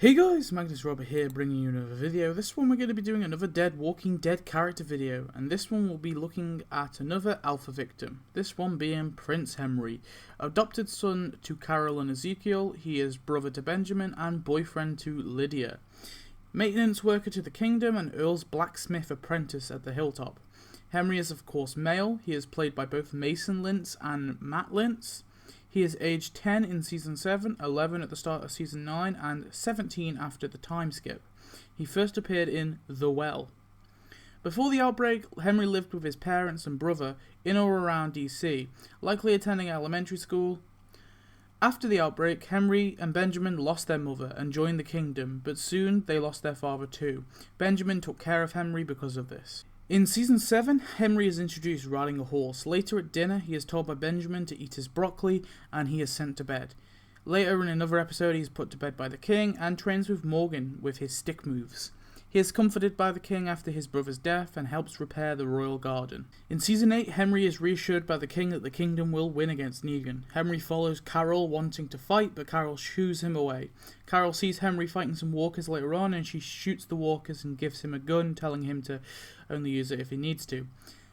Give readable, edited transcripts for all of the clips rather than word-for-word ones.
Hey guys, Magnus here bringing you another video. This one we're going to be doing another Walking Dead character video, and this one will be looking at another alpha victim, this one being Prince Henry. Adopted son to Carol and Ezekiel, he is brother to Benjamin and boyfriend to Lydia. Maintenance worker to the kingdom and Earl's blacksmith apprentice at the hilltop. Henry is of course male, he is played by both Mason Lintz and Matt Lintz. He is aged 10 in Season 7, 11 at the start of Season 9, and 17 after the time skip. He first appeared in The Well. Before the outbreak, Henry lived with his parents and brother in or around DC, likely attending elementary school. After the outbreak, Henry and Benjamin lost their mother and joined the kingdom, but soon they lost their father too. Benjamin took care of Henry because of this. In Season 7, Henry is introduced riding a horse. Later at dinner, he is told by Benjamin to eat his broccoli, and he is sent to bed. Later in another episode, he is put to bed by the king, and trains with Morgan with his stick moves. He is comforted by the king after his brother's death, and helps repair the royal garden. In Season 8, Henry is reassured by the king that the kingdom will win against Negan. Henry follows Carol wanting to fight, but Carol shoos him away. Carol sees Henry fighting some walkers later on, and she shoots the walkers and gives him a gun, telling him to only use it if he needs to.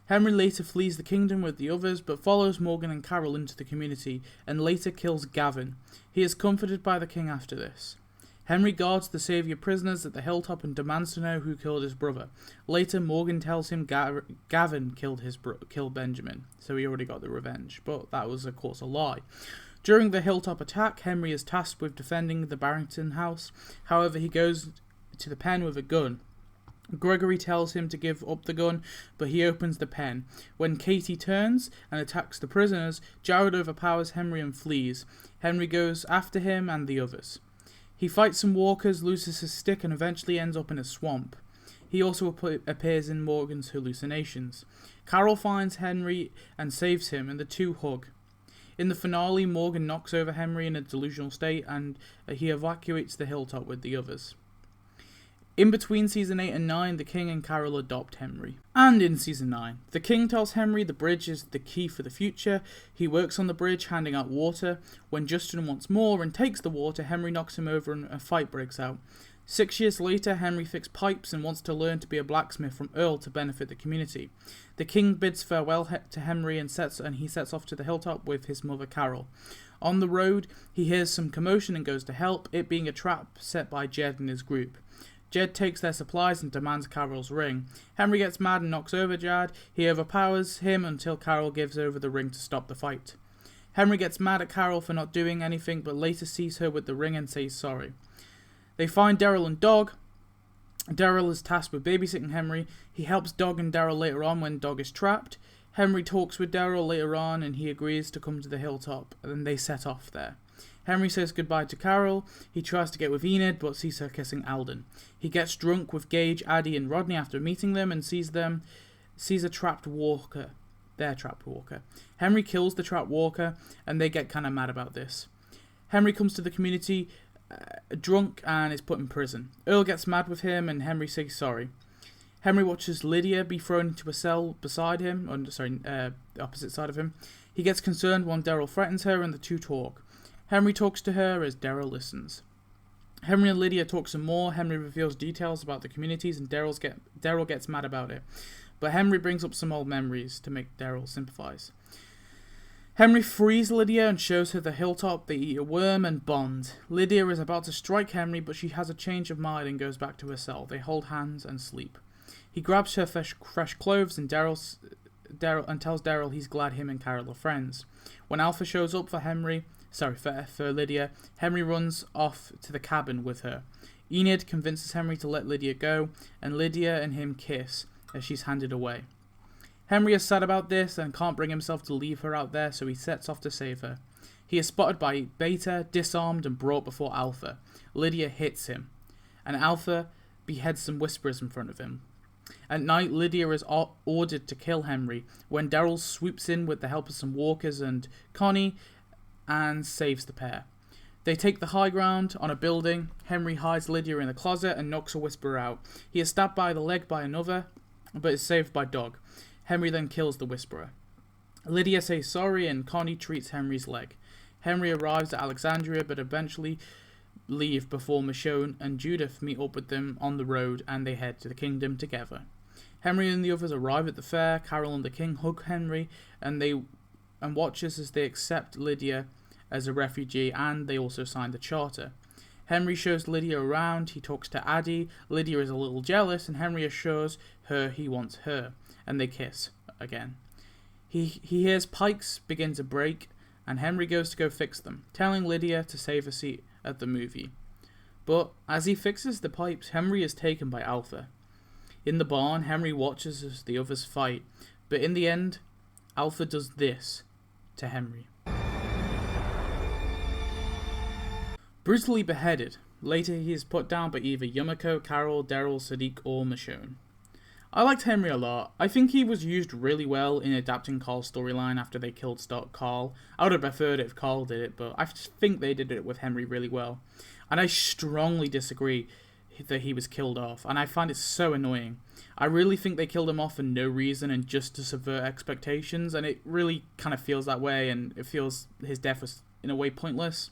Henry later flees the kingdom with the others, but follows Morgan and Carol into the community, and later kills Gavin. He is comforted by the king after this. Henry guards the Saviour prisoners at the hilltop and demands to know who killed his brother. Later, Morgan tells him Gavin killed Benjamin, so he already got the revenge, but that was of course a lie. During the hilltop attack, Henry is tasked with defending the Barrington house. However, he goes to the pen with a gun. Gregory tells him to give up the gun, but he opens the pen. When Katie turns and attacks the prisoners, Jared overpowers Henry and flees. Henry goes after him and the others. He fights some walkers, loses his stick, and eventually ends up in a swamp. He also appears in Morgan's hallucinations. Carol finds Henry and saves him, and the two hug. In the finale, Morgan knocks over Henry in a delusional state, and he evacuates the hilltop with the others. In between Season 8 and 9, the king and Carol adopt Henry. And in Season 9, the king tells Henry the bridge is the key for the future. He works on the bridge, handing out water. When Justin wants more and takes the water, Henry knocks him over and a fight breaks out. 6 years later, Henry fixes pipes and wants to learn to be a blacksmith from Earl to benefit the community. The king bids farewell to Henry and he sets off to the hilltop with his mother Carol. On the road, he hears some commotion and goes to help, it being a trap set by Jed and his group. Jed takes their supplies and demands Carol's ring. Henry gets mad and knocks over Jed. He overpowers him until Carol gives over the ring to stop the fight. Henry gets mad at Carol for not doing anything, but later sees her with the ring and says sorry. They find Daryl and Dog. Daryl is tasked with babysitting Henry. He helps Dog and Daryl later on when Dog is trapped. Henry talks with Daryl later on and he agrees to come to the hilltop, and then they set off there. Henry says goodbye to Carol. He tries to get with Enid, but sees her kissing Alden. He gets drunk with Gage, Addie, and Rodney after meeting them, and sees a trapped walker. Their trapped walker. Henry kills the trapped walker, and they get kind of mad about this. Henry comes to the community drunk and is put in prison. Earl gets mad with him, and Henry says sorry. Henry watches Lydia be thrown into a cell beside him, opposite side of him. He gets concerned when Daryl threatens her, and the two talk. Henry talks to her as Daryl listens. Henry and Lydia talk some more. Henry reveals details about the communities and Daryl gets mad about it. But Henry brings up some old memories to make Daryl sympathize. Henry frees Lydia and shows her the hilltop. They eat a worm and bond. Lydia is about to strike Henry, but she has a change of mind and goes back to her cell. They hold hands and sleep. He grabs her fresh clothes and tells Daryl he's glad him and Carol are friends. When Alpha shows up for Lydia, Henry runs off to the cabin with her. Enid convinces Henry to let Lydia go, and Lydia and him kiss as she's handed away. Henry is sad about this and can't bring himself to leave her out there, so he sets off to save her. He is spotted by Beta, disarmed and brought before Alpha. Lydia hits him, and Alpha beheads some whisperers in front of him. At night, Lydia is ordered to kill Henry when Daryl swoops in with the help of some walkers and Connie and saves the pair. They take the high ground on a building. Henry hides Lydia in a closet and knocks a whisperer out. He is stabbed by the leg by another, but is saved by Dog. Henry then kills the whisperer. Lydia says sorry and Connie treats Henry's leg. Henry arrives at Alexandria, but eventually leave before Michonne and Judith meet up with them on the road, and they head to the kingdom together. Henry and the others arrive at the fair. Carol and the king hug Henry and watches as they accept Lydia as a refugee, and they also sign the charter. Henry shows Lydia around. He talks to Addie. Lydia is a little jealous, and Henry assures her he wants her, and they kiss again. He hears pipes begin to break, and Henry goes to go fix them, telling Lydia to save a seat at the movie. But as he fixes the pipes, Henry is taken by Alpha. In the barn, Henry watches as the others fight, but in the end, Alpha does this to Henry. Brutally beheaded. Later he is put down by either Yumiko, Carol, Daryl, Sadiq or Michonne. I liked Henry a lot. I think he was used really well in adapting Carl's storyline after they killed Carl. I would have preferred it if Carl did it, but I just think they did it with Henry really well. And I strongly disagree that he was killed off, and I find it so annoying. I really think they killed him off for no reason and just to subvert expectations, and it really kind of feels that way, and it feels his death was in a way pointless.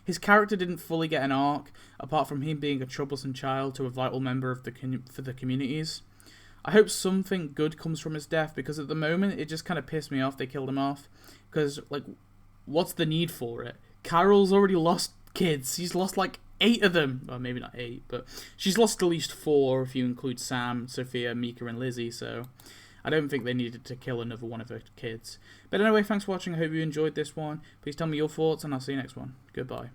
His character didn't fully get an arc, apart from him being a troublesome child to a vital member of for the communities. I hope something good comes from his death, because at the moment it just kind of pissed me off they killed him off, because like, what's the need for it? Carol's already lost kids. She's lost like 8 of them. Well, maybe not 8, but she's lost at least 4 if you include Sam, Sophia, Mika and Lizzie, so I don't think they needed to kill another one of her kids. But anyway, thanks for watching. I hope you enjoyed this one. Please tell me your thoughts, and I'll see you next one. Goodbye.